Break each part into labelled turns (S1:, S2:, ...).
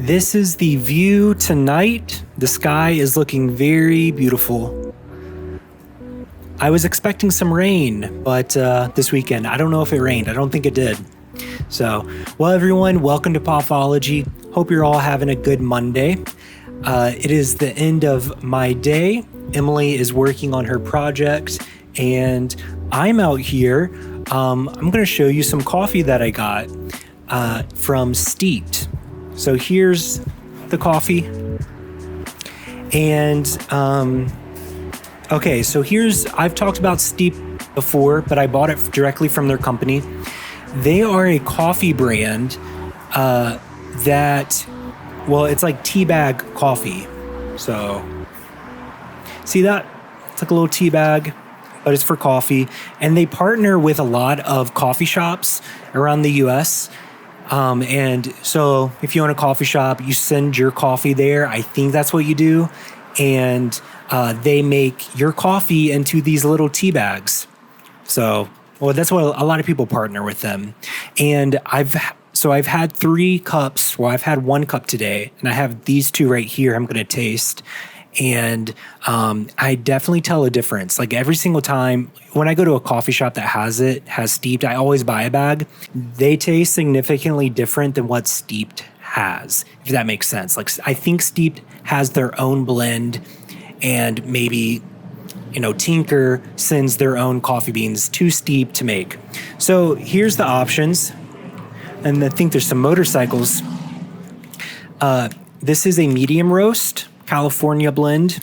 S1: This is the view tonight. The sky is looking very beautiful. I was expecting some rain, but this weekend, I don't know if it rained. I don't think it did. So, well, everyone, welcome to Popology. Hope you're all having a good Monday. It is the end of my day. Emily is working on her project, and I'm out here. I'm going to show you some coffee that I got from Steeped. So here's the coffee. And okay, so I've talked about Steep before, but I bought it directly from their company. They are a coffee brand it's like tea bag coffee. So see that? It's like a little tea bag, but it's for coffee. And they partner with a lot of coffee shops around the US. And so if you own a coffee shop, you send your coffee there. I think that's what you do. And they make your coffee into these little tea bags. So, well, that's what a lot of people partner with them. And I've had 3 cups. Well, I've had 1 cup today, and I have these 2 right here I'm going to taste. And I definitely tell a difference. Like every single time when I go to a coffee shop that has Steeped, I always buy a bag. They taste significantly different than what Steeped has, if that makes sense. Like I think Steeped has their own blend, and maybe, Tinker sends their own coffee beans to Steeped to make. So here's the options. And I think there's some motorcycles. This is a medium roast California blend.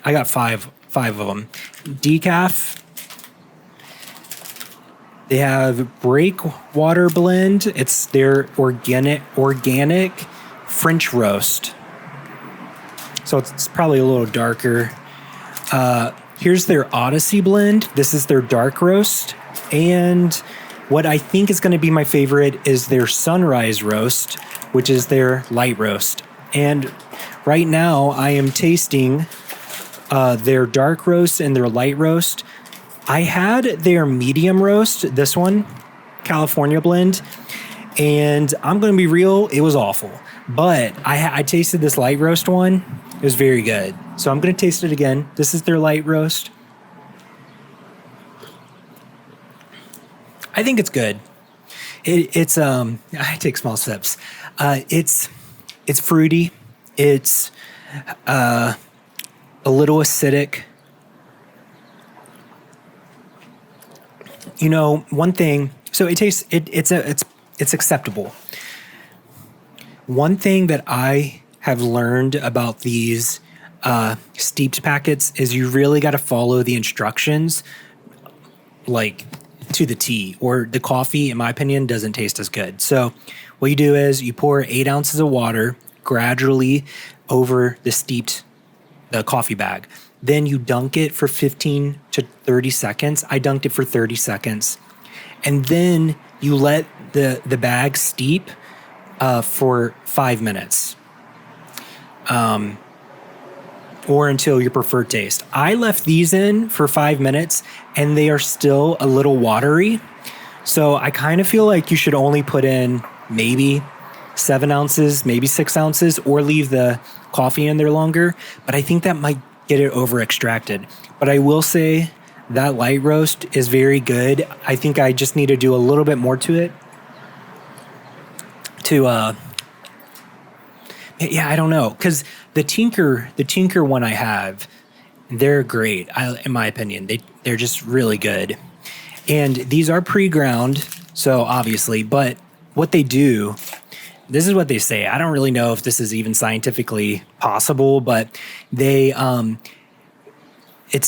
S1: I got five of them. Decaf. They have Breakwater blend. It's their organic French roast. So it's probably a little darker. Here's their Odyssey blend. This is their dark roast. And what I think is going to be my favorite is their Sunrise roast, which is their light roast. And right now I am tasting their dark roast and their light roast. I had their medium roast, this one, California blend, and I'm going to be real, it was awful. But I tasted this light roast one. It was very good. So I'm going to taste it again. This is their light roast. I think it's good. It's I take small sips. It's fruity. It's a little acidic. One thing. So it tastes. It's acceptable. One thing that I have learned about these Steeped packets is you really got to follow the instructions, like to the T, or the coffee, in my opinion, doesn't taste as good. So what you do is you pour 8 ounces of water gradually over the coffee bag. Then you dunk it for 15 to 30 seconds. I dunked it for 30 seconds. And then you let the bag steep for 5 minutes. Or until your preferred taste. I left these in for 5 minutes and they are still a little watery. So I kind of feel like you should only put in maybe 7 ounces, maybe 6 ounces, or leave the coffee in there longer. But I think that might get it over extracted. But I will say that light roast is very good. I think I just need to do a little bit more to it. I don't know. Because the Tinker one I have, they're great. In my opinion, they're just really good. And these are pre-ground, so obviously, but what they do, this is what they say. I don't really know if this is even scientifically possible, but it's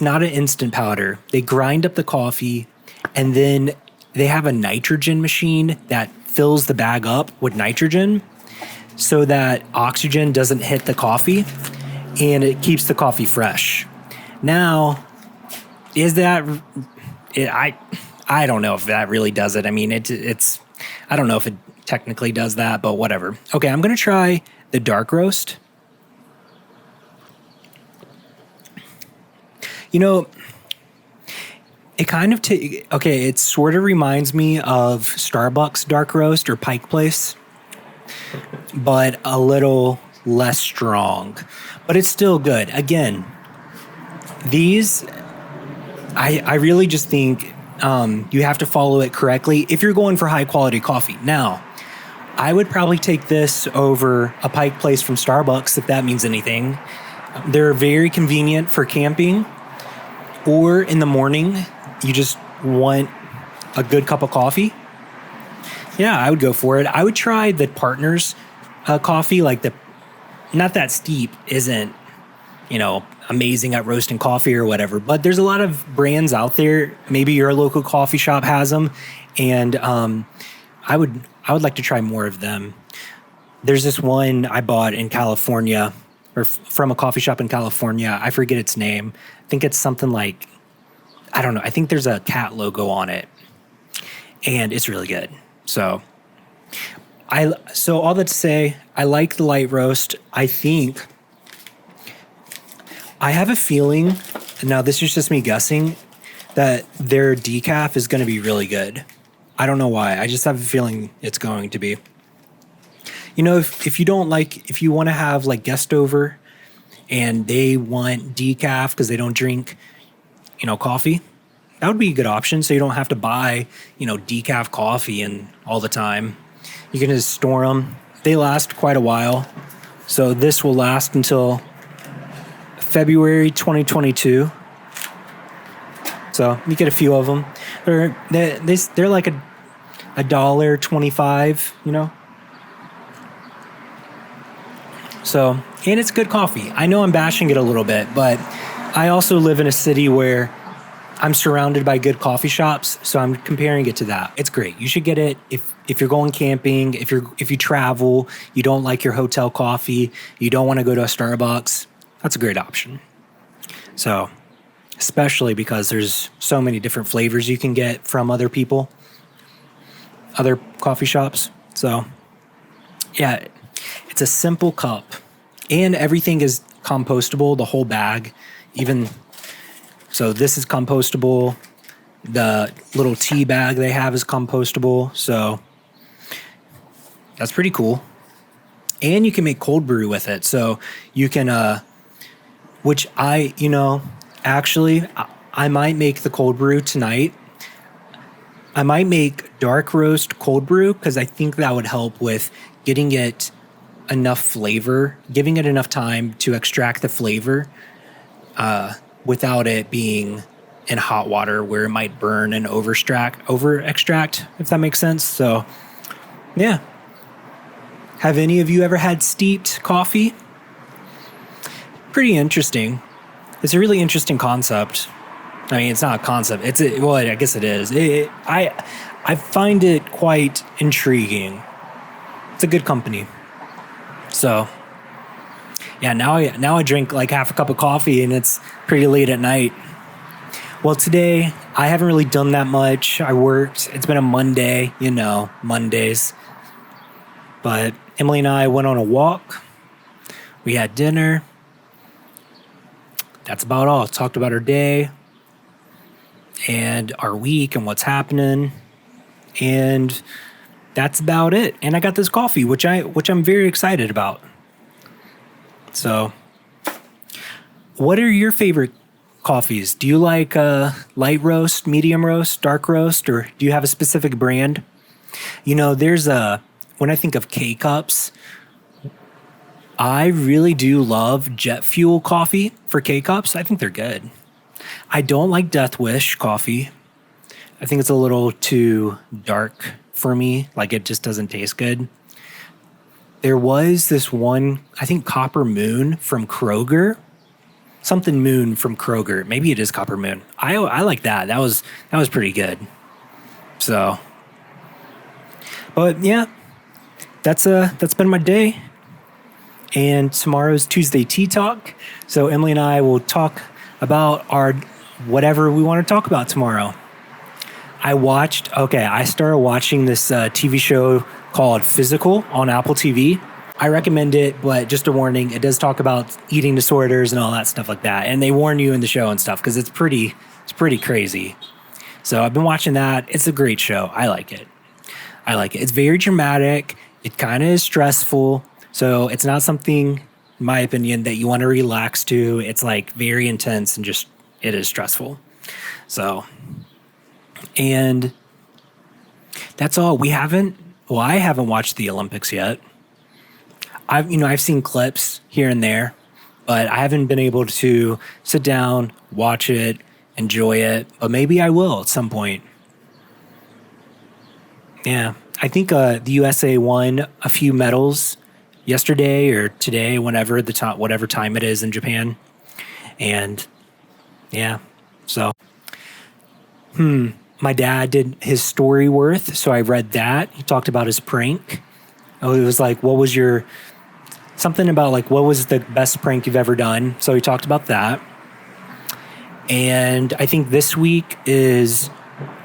S1: not an instant powder. They grind up the coffee, and then they have a nitrogen machine that fills the bag up with nitrogen so that oxygen doesn't hit the coffee, and it keeps the coffee fresh. Now, I don't know if that really does it. I mean, it's I don't know if it technically does that, but whatever. Okay, I'm going to try the dark roast. It kind of it sort of reminds me of Starbucks dark roast or Pike Place. but a little less strong. But it's still good. Again, these, I really just think you have to follow it correctly if you're going for high quality coffee. Now, I would probably take this over a Pike Place from Starbucks if that means anything. They're very convenient for camping, or in the morning, you just want a good cup of coffee. Yeah, I would go for it. I would try the Partners coffee, like the not that steep isn't, amazing at roasting coffee or whatever, but there's a lot of brands out there. Maybe your local coffee shop has them, and I would like to try more of them. There's this one I bought in California, or from a coffee shop in California. I forget its name. I think it's something like, I don't know. I think there's a cat logo on it, and it's really good. So all that to say, I like the light roast. I have a feeling, now this is just me guessing, that their decaf is going to be really good. I don't know why. I just have a feeling it's going to be. If you want to have like guest over and they want decaf because they don't drink, coffee, that would be a good option. So you don't have to buy, decaf coffee and all the time. You can just store them. They last quite a while. So this will last until February 2022. So you get a few of them. They're like $1.25, So, and it's good coffee. I know I'm bashing it a little bit, but I also live in a city where I'm surrounded by good coffee shops, so I'm comparing it to that. It's great. You should get it if you're going camping, if you travel, you don't like your hotel coffee, you don't want to go to a Starbucks. That's a great option. So, especially because there's so many different flavors you can get from other coffee shops. So, yeah, it's a simple cup, and everything is compostable, the whole bag. So this is compostable. The little tea bag they have is compostable. So that's pretty cool. And you can make cold brew with it. So you can, which actually, I might make the cold brew tonight. I might make dark roast cold brew because I think that would help with getting it enough flavor, giving it enough time to extract the flavor without it being in hot water where it might burn and over extract, if that makes sense. So, yeah. Have any of you ever had steeped coffee? Pretty interesting. It's a really interesting concept. I mean, it's not a concept. I guess it is. I find it quite intriguing. It's a good company. So, yeah, now I drink like half a cup of coffee and it's pretty late at night. Well, today I haven't really done that much. I worked. It's been a Monday, Mondays. But Emily and I went on a walk. We had dinner. That's about all. Talked about our day and our week and what's happening. And that's about it. And I got this coffee, which I'm very excited about. So, what are your favorite coffees? Do you like light roast, medium roast, dark roast, or do you have a specific brand? When I think of K-Cups, I really do love Jet Fuel coffee for K-Cups. I think they're good. I don't like Death Wish coffee. I think it's a little too dark for me. Like, it just doesn't taste good. There was this one, I think Copper Moon from Kroger. Something Moon from Kroger. Maybe it is Copper Moon. I like that. That was pretty good. So, but yeah, that's been my day. And tomorrow's Tuesday Tea Talk. So Emily and I will talk about our whatever we want to talk about tomorrow. I started watching this TV show called Physical on Apple TV. I recommend it, but just a warning, it does talk about eating disorders and all that stuff like that. And they warn you in the show and stuff because it's pretty crazy. So I've been watching that. It's a great show. I like it. It's very dramatic. It kind of is stressful. So it's not something, in my opinion, that you want to relax to. It's like very intense and just, it is stressful. So, and that's all. I haven't watched the Olympics yet. I've seen clips here and there, but I haven't been able to sit down, watch it, enjoy it, but maybe I will at some point. Yeah. I think the USA won a few medals yesterday or today, whenever whatever time it is in Japan. And yeah, so my dad did his story worth, so I read that. He talked about his prank. Oh, it was like, what was the best prank you've ever done? So he talked about that. And I think this week is,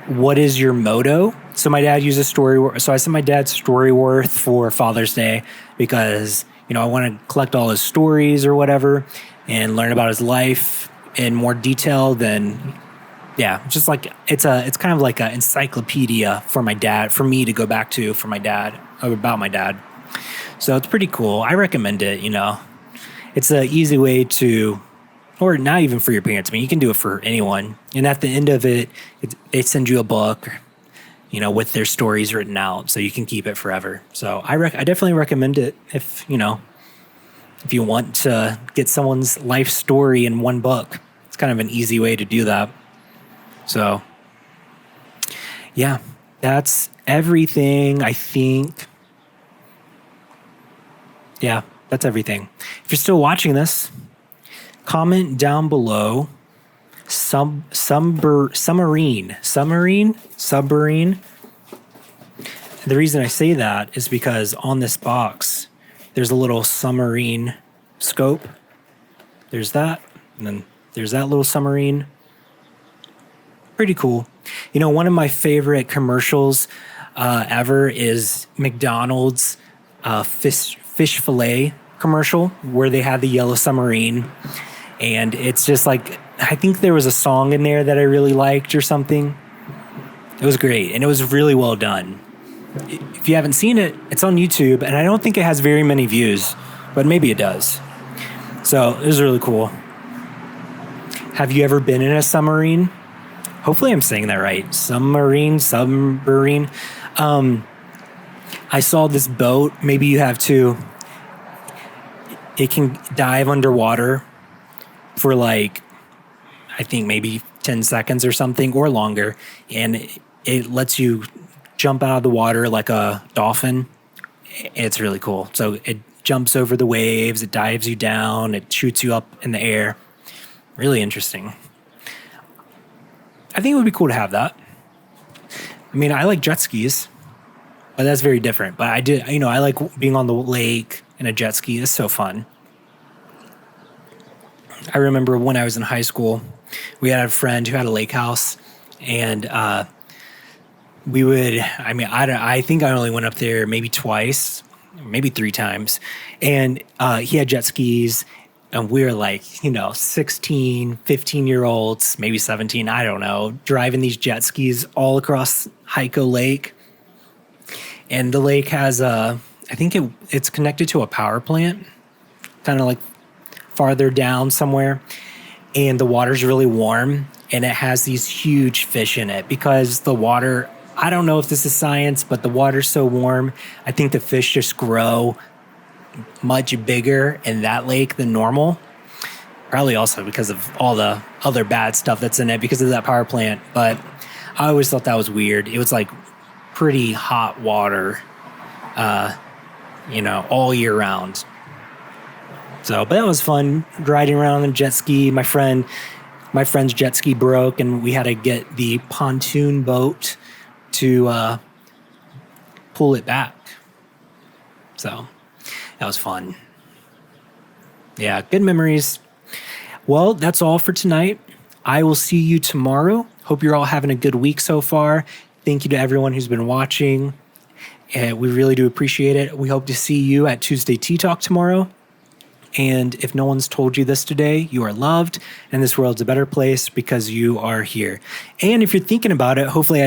S1: what is your motto? So my dad uses story. So I sent my dad story worth for Father's Day because, I want to collect all his stories or whatever and learn about his life in more detail than, just like it's kind of like an encyclopedia for my dad, for me to go back to for my dad, about my dad. So it's pretty cool. I recommend it, It's an easy way to, or not even for your parents. I mean, you can do it for anyone. And at the end of it, they send you a book, with their stories written out, so you can keep it forever. So I definitely recommend it if you want to get someone's life story in one book. It's kind of an easy way to do that. So yeah, that's everything, I think. Yeah, that's everything. If you're still watching this, comment down below Submarine. The reason I say that is because on this box, there's a little submarine scope. There's that, and then there's that little submarine. Pretty cool. One of my favorite commercials ever is McDonald's fish fillet commercial where they had the yellow submarine. And it's just like, I think there was a song in there that I really liked or something. It was great, and it was really well done. If you haven't seen it, it's on YouTube, and I don't think it has very many views, but maybe it does. So it was really cool. Have you ever been in a submarine? Hopefully I'm saying that right. Submarine. I saw this boat. Maybe you have too. It can dive underwater for like, I think maybe 10 seconds or something or longer. And it lets you jump out of the water like a dolphin. It's really cool. So it jumps over the waves. It dives you down. It shoots you up in the air. Really interesting. I think it would be cool to have that. I mean, I like jet skis, but that's very different. But I like being on the lake in a jet ski. It's so fun. I remember when I was in high school, we had a friend who had a lake house, and I think I only went up there maybe twice, maybe 3 times. And he had jet skis, and we were like, 16, 15-year-olds, maybe 17, I don't know, driving these jet skis all across Hyco Lake. And the lake has I think it's connected to a power plant, kind of like farther down somewhere. And the water's really warm, and it has these huge fish in it because the water, I don't know if this is science, but the water's so warm, I think the fish just grow much bigger in that lake than normal. Probably also because of all the other bad stuff that's in it because of that power plant. But I always thought that was weird. It was like pretty hot water, all year round. So, but that was fun riding around on a jet ski. My friend's jet ski broke, and we had to get the pontoon boat to pull it back. So that was fun. Yeah, good memories. Well, that's all for tonight. I will see you tomorrow. Hope you're all having a good week so far. Thank you to everyone who's been watching. And we really do appreciate it. We hope to see you at Tuesday Tea Talk tomorrow. And if no one's told you this today, you are loved, and this world's a better place because you are here. And if you're thinking about it, hopefully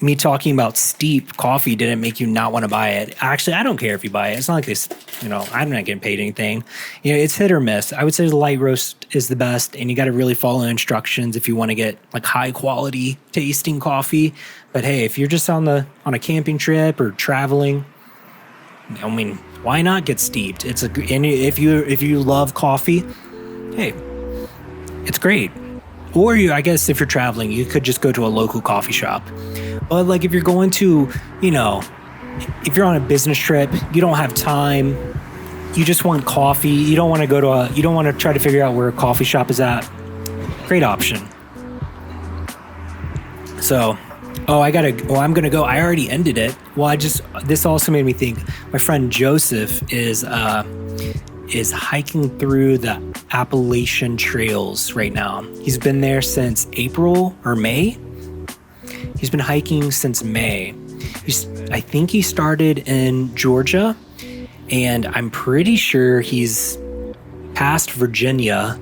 S1: me talking about steep coffee didn't make you not want to buy it. Actually, I don't care if you buy it. It's not like this, I'm not getting paid anything. It's hit or miss. I would say the light roast is the best, and you got to really follow instructions if you want to get like high quality tasting coffee. But hey, if you're just on a camping trip or traveling, I mean, why not get steeped? And if you love coffee, hey, it's great. Or I guess if you're traveling, you could just go to a local coffee shop. But like if you're going to, if you're on a business trip, you don't have time, you just want coffee, you don't want to try to figure out where a coffee shop is at. Great option. So, I'm going to go. I already ended it. Well, this also made me think my friend Joseph is hiking through the Appalachian trails right now. He's been there since April or May. He's been hiking since May. I think he started in Georgia, and I'm pretty sure he's past Virginia,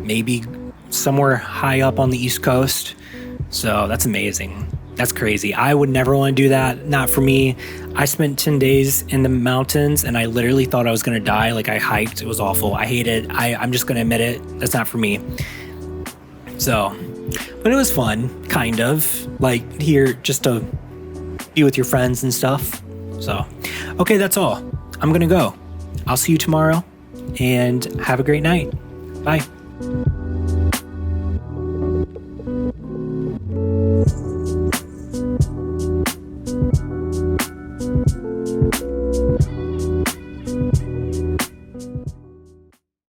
S1: maybe somewhere high up on the East Coast. So that's amazing. That's crazy. I would never want to do that. Not for me. I spent 10 days in the mountains and I literally thought I was going to die. Like I hiked. It was awful. I hate it. I'm just going to admit it. That's not for me. So, but it was fun, kind of. Like here, just to be with your friends and stuff. So, okay, that's all. I'm going to go. I'll see you tomorrow and have a great night. Bye.